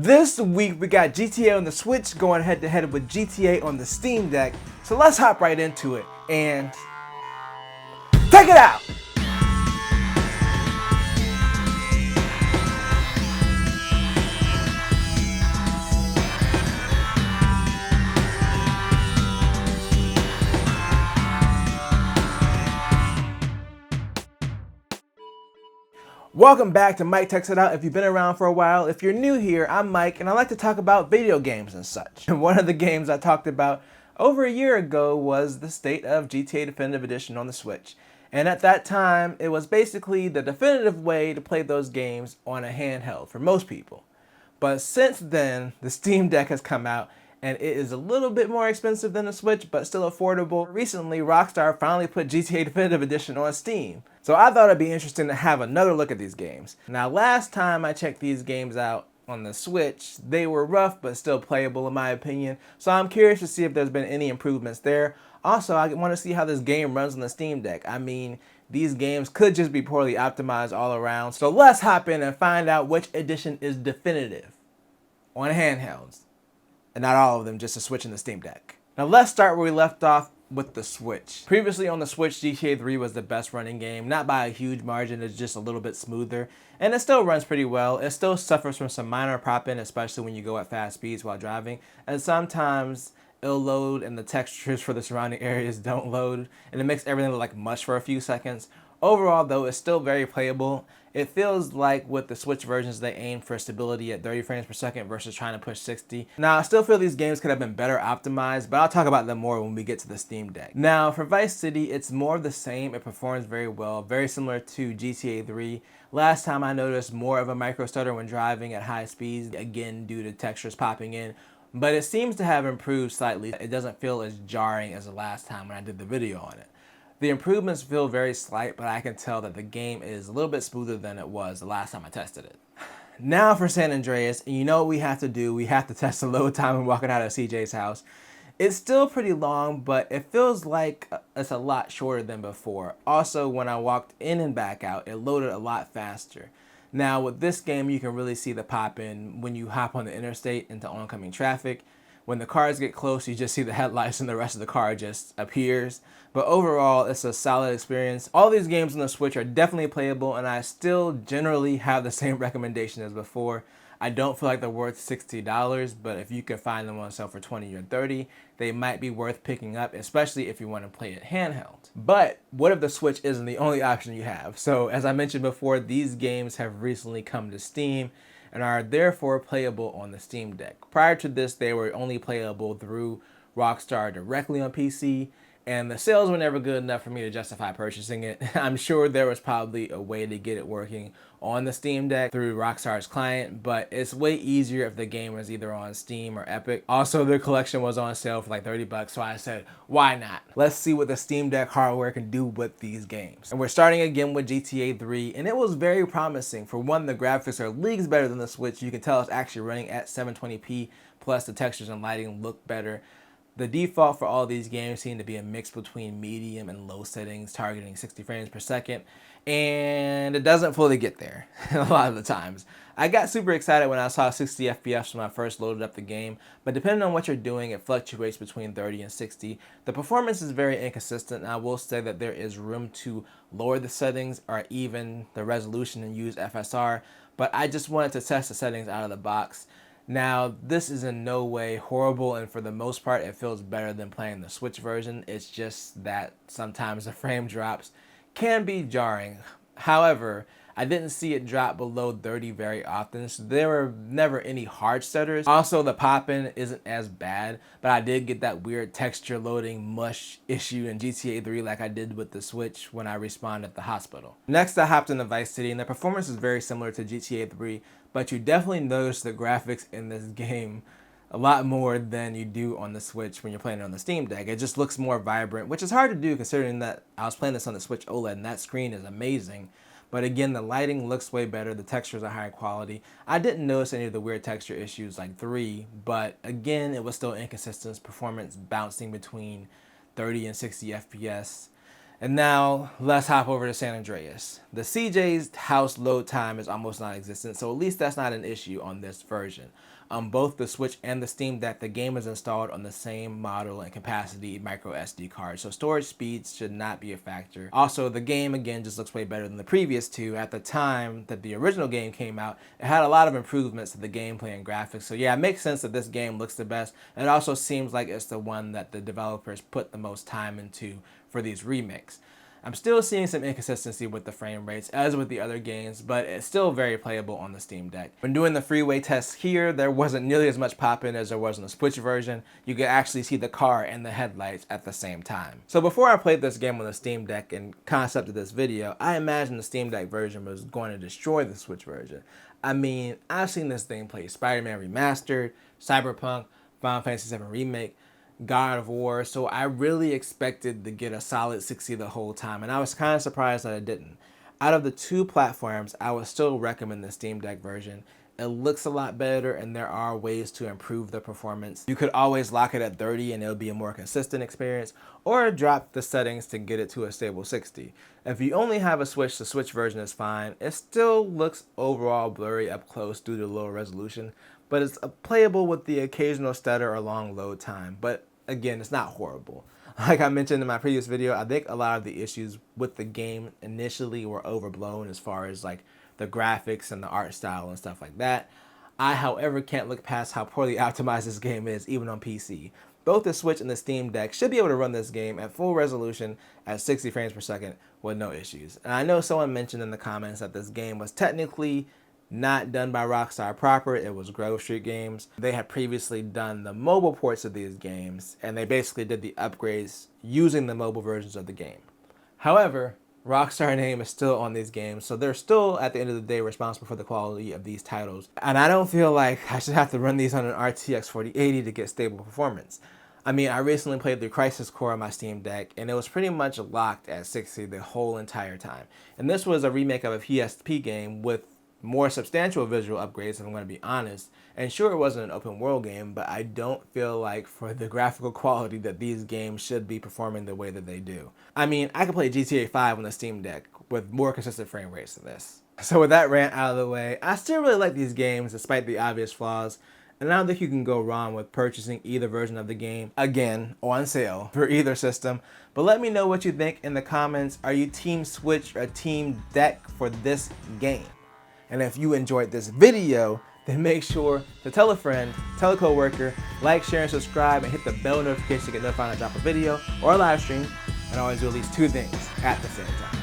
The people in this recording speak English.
This week we got GTA on the Switch going head to head with GTA on the Steam Deck. So let's hop right into it and check it out! Welcome back to Mike Techs It Out. If you've been around for a while, if you're new here, I'm Mike and I like to talk about video games and such. And one of the games I talked about over a year ago was the state of GTA Definitive Edition on the Switch. And at that time, it was basically the definitive way to play those games on a handheld for most people. But since then, the Steam Deck has come out and it is a little bit more expensive than the Switch, but still affordable. Recently, Rockstar finally put GTA Definitive Edition on Steam. So I thought it'd be interesting to have another look at these games. Now, last time I checked these games out on the Switch, they were rough, but still playable in my opinion. So I'm curious to see if there's been any improvements there. Also, I want to see how this game runs on the Steam Deck. I mean, these games could just be poorly optimized all around. So let's hop in and find out which edition is definitive on handhelds. And not all of them, just the Switch and the Steam Deck. Now let's start where we left off with the Switch. Previously on the Switch, GTA 3 was the best running game, not by a huge margin, it's just a little bit smoother, and it still runs pretty well. It still suffers from some minor popping, especially when you go at fast speeds while driving, and sometimes it'll load and the textures for the surrounding areas don't load, and it makes everything look like mush for a few seconds. Overall though, it's still very playable. It feels like with the Switch versions, they aim for stability at 30 frames per second versus trying to push 60. Now, I still feel these games could have been better optimized, but I'll talk about them more when we get to the Steam Deck. Now, for Vice City, it's more of the same. It performs very well, very similar to GTA 3. Last time I noticed more of a micro stutter when driving at high speeds, again due to textures popping in, but it seems to have improved slightly. It doesn't feel as jarring as the last time when I did the video on it. The improvements feel very slight, but I can tell that the game is a little bit smoother than it was the last time I tested it. Now for San Andreas, and you know what we have to do, we have to test the load time when walking out of CJ's house. It's still pretty long, but it feels like it's a lot shorter than before. Also, when I walked in and back out, it loaded a lot faster. Now with this game, you can really see the pop in when you hop on the interstate into oncoming traffic. When the cars get close, you just see the headlights and the rest of the car just appears. But overall, it's a solid experience. All these games on the Switch are definitely playable, and I still generally have the same recommendation as before. I don't feel like they're worth $60, but if you can find them on sale for $20 or $30, they might be worth picking up, especially if you want to play it handheld. But what if the Switch isn't the only option you have? So as I mentioned before, these games have recently come to Steam and are therefore playable on the Steam Deck. Prior to this, they were only playable through Rockstar directly on PC, and the sales were never good enough for me to justify purchasing it. I'm sure there was probably a way to get it working on the Steam Deck through Rockstar's client, but it's way easier if the game was either on Steam or Epic. Also, their collection was on sale for like 30 bucks, so I said, why not? Let's see what the Steam Deck hardware can do with these games. And we're starting again with GTA 3, and it was very promising. For one, the graphics are leagues better than the Switch. You can tell it's actually running at 720p, plus the textures and lighting look better. The default for all these games seem to be a mix between medium and low settings, targeting 60 frames per second, and it doesn't fully get there a lot of the times. I got super excited when I saw 60 FPS when I first loaded up the game, but depending on what you're doing, it fluctuates between 30 and 60. The performance is very inconsistent, and I will say that there is room to lower the settings or even the resolution and use FSR, but I just wanted to test the settings out of the box. Now, this is in no way horrible, and for the most part, it feels better than playing the Switch version. It's just that sometimes the frame drops can be jarring. However, I didn't see it drop below 30 very often, so there were never any hard stutters. Also, the pop-in isn't as bad, but I did get that weird texture loading mush issue in GTA 3 like I did with the Switch when I respawned at the hospital. Next, I hopped into Vice City, and the performance is very similar to GTA 3, but you definitely notice the graphics in this game a lot more than you do on the Switch when you're playing it on the Steam Deck. It just looks more vibrant, which is hard to do considering that I was playing this on the Switch OLED and that screen is amazing. But again, the lighting looks way better, the textures are high quality. I didn't notice any of the weird texture issues like 3, but again, it was still inconsistent, performance bouncing between 30 and 60 FPS. And now, let's hop over to San Andreas. The CJ's house load time is almost non-existent, so at least that's not an issue on this version. Both the Switch and the Steam Deck, the game is installed on the same model and capacity micro SD card, so storage speeds should not be a factor. Also, the game again just looks way better than the previous two. At the time that the original game came out, it had a lot of improvements to the gameplay and graphics, so yeah, it makes sense that this game looks the best. It also seems like it's the one that the developers put the most time into for these remakes. I'm still seeing some inconsistency with the frame rates as with the other games, but it's still very playable on the Steam Deck. When doing the freeway tests here, there wasn't nearly as much pop-in as there was in the Switch version. You could actually see the car and the headlights at the same time. So before I played this game on the Steam Deck and concepted this video, I imagined the Steam Deck version was going to destroy the Switch version. I mean, I've seen this thing play Spider-Man Remastered, Cyberpunk, Final Fantasy VII Remake, God of War, so I really expected to get a solid 60 the whole time, and I was kind of surprised that it didn't. Out of the two platforms, I would still recommend the Steam Deck version. It looks a lot better, and there are ways to improve the performance. You could always lock it at 30 and it'll be a more consistent experience, or drop the settings to get it to a stable 60. If you only have a Switch, the Switch version is fine. It still looks overall blurry up close due to low resolution, but it's playable with the occasional stutter or long load time. But again, it's not horrible. Like I mentioned in my previous video, I think a lot of the issues with the game initially were overblown as far as like the graphics and the art style and stuff like that. I, however, can't look past how poorly optimized this game is, even on PC. Both the Switch and the Steam Deck should be able to run this game at full resolution at 60 frames per second with no issues. And I know someone mentioned in the comments that this game was technically not done by Rockstar proper, it was Grove Street Games. They had previously done the mobile ports of these games, and they basically did the upgrades using the mobile versions of the game. However, Rockstar name is still on these games, so they're still, at the end of the day, responsible for the quality of these titles. And I don't feel like I should have to run these on an RTX 4080 to get stable performance. I mean, I recently played the Crisis Core on my Steam Deck, and it was pretty much locked at 60 the whole entire time. And this was a remake of a PSP game with more substantial visual upgrades, if I'm going to be honest. And sure, it wasn't an open world game, but I don't feel like for the graphical quality that these games should be performing the way that they do. I mean, I could play GTA 5 on the Steam Deck with more consistent frame rates than this. So with that rant out of the way, I still really like these games despite the obvious flaws. And I don't think you can go wrong with purchasing either version of the game, again, on sale for either system. But let me know what you think in the comments. Are you Team Switch or Team Deck for this game? And if you enjoyed this video, then make sure to tell a friend, tell a coworker, like, share, and subscribe, and hit the bell notification to get notified when I drop a video or a live stream. And always do at least 2 things at the same time.